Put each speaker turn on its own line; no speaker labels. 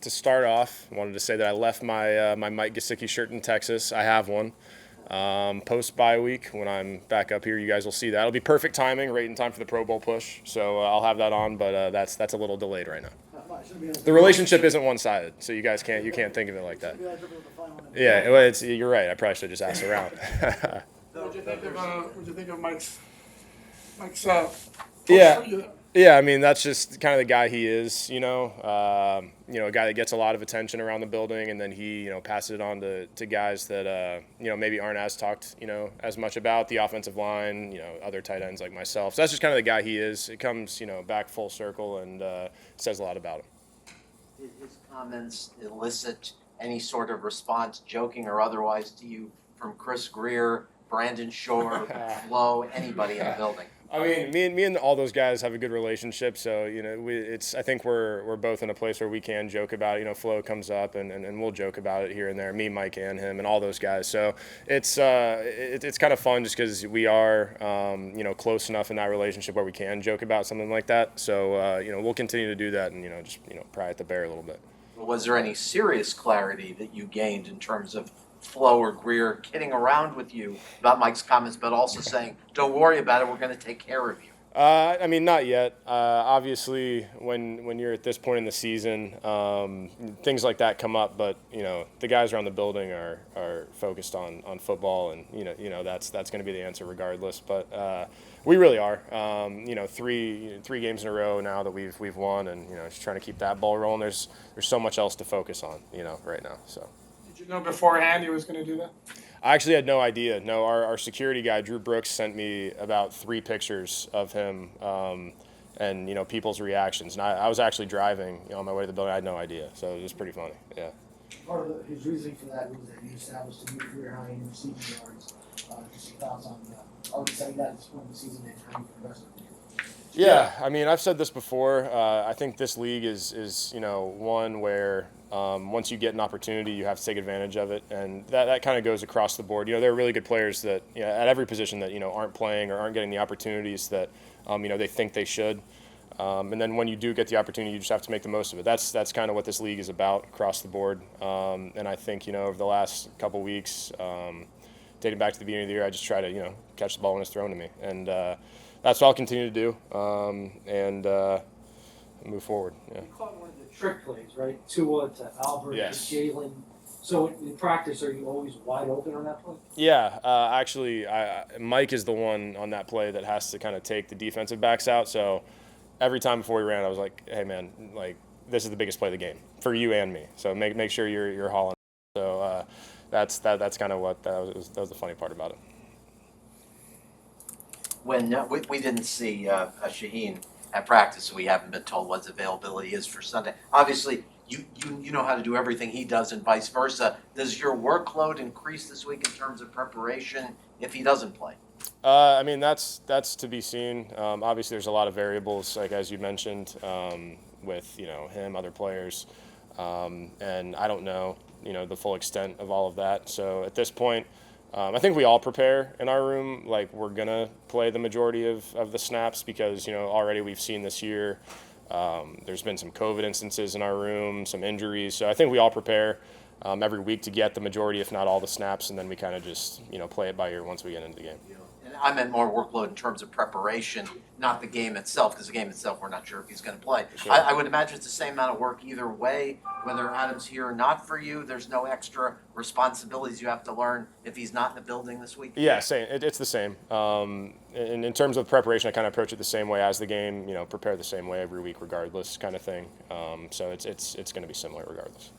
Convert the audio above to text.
to start off, I wanted to say that I left my Mike Gesicki shirt in Texas. I have one. Post bye week, when I'm back up here, you guys will see that. It'll be perfect timing, right in time for the Pro Bowl push. So I'll have that on, but that's a little delayed right now. The relationship isn't one-sided, so you guys can't think of it like that. Yeah, well, you're right. I probably should have just asked around.
What'd you think of Mike's
Yeah. Yeah, I mean, that's just kind of the guy he is, a guy that gets a lot of attention around the building, and then he, passes it on to guys that, maybe aren't as talked, as much about the offensive line, other tight ends like myself. So that's just kind of the guy he is. It comes, back full circle and says a lot about him.
Did his comments elicit any sort of response, joking or otherwise, to you from Chris Greer, Brandon Shore, Flo, anybody in the building?
I mean, me and all those guys have a good relationship, so I think we're both in a place where we can joke about it. Flo comes up and we'll joke about it here and there. Me, Mike, and him, and all those guys. So it's kind of fun just because we are close enough in that relationship where we can joke about something like that. So we'll continue to do that and just pry at the bear a little bit.
Was there any serious clarity that you gained in terms of Flo or Greer kidding around with you about Mike's comments, but also saying, don't worry about it, we're going to take care of you?
Not yet. Obviously, when you're at this point in the season, things like that come up, but the guys around the building are focused on football, and that's going to be the answer regardless. But we really are. Three games in a row now that we've won, and just trying to keep that ball rolling. There's so much else to focus on, right now. So.
Did you know beforehand he was going to do that?
I actually had no idea. No, our security guy, Drew Brooks, sent me about 3 pictures of him and, people's reactions. And I was actually driving on my way to the building. I had no idea. So it was pretty funny, yeah.
Part of his reasoning for that was that he established a new career high in receiving yards. Just your thoughts on already setting that at this point in the season and how you progress it.
Yeah, I've said this before. I think this league is one where once you get an opportunity, you have to take advantage of it, and that kind of goes across the board. There are really good players that at every position that aren't playing or aren't getting the opportunities that they think they should. And then when you do get the opportunity, you just have to make the most of it. That's kind of what this league is about across the board. And I think over the last couple weeks, dating back to the beginning of the year, I just try to catch the ball when it's thrown to me, and that's what I'll continue to do, and move forward. Yeah.
You caught one of the trick plays, right? Tua to Albert
Yes.
to Jalen. So in practice, are you always wide open on that play?
Yeah, actually, Mike is the one on that play that has to kind of take the defensive backs out. So every time before we ran, I was like, "Hey, man, this is the biggest play of the game for you and me. So make sure you're hauling." So that's kind of what that was the funny part about it.
When we didn't see Shaheen at practice, so we haven't been told what his availability is for Sunday. Obviously, you know how to do everything he does and vice versa. Does your workload increase this week in terms of preparation if he doesn't play?
That's to be seen. Obviously, there's a lot of variables, like as you mentioned, with him, other players, and I don't know the full extent of all of that. So at this point, I think we all prepare in our room like we're gonna play the majority of the snaps because already we've seen this year. There's been some COVID instances in our room, some injuries, so I think we all prepare every week to get the majority, if not all, the snaps, and then we kind of just play it by ear once we get into the game.
And I meant more workload in terms of preparation, not the game itself, because the game itself we're not sure if he's going to play.
Sure.
I would imagine it's the same amount of work either way, whether Adam's here or not for you. There's no extra responsibilities you have to learn if he's not in the building this week.
Yeah, same. It's the same. In terms of preparation, I kind of approach it the same way as the game. Prepare the same way every week, regardless, kind of thing. So it's going to be similar regardless.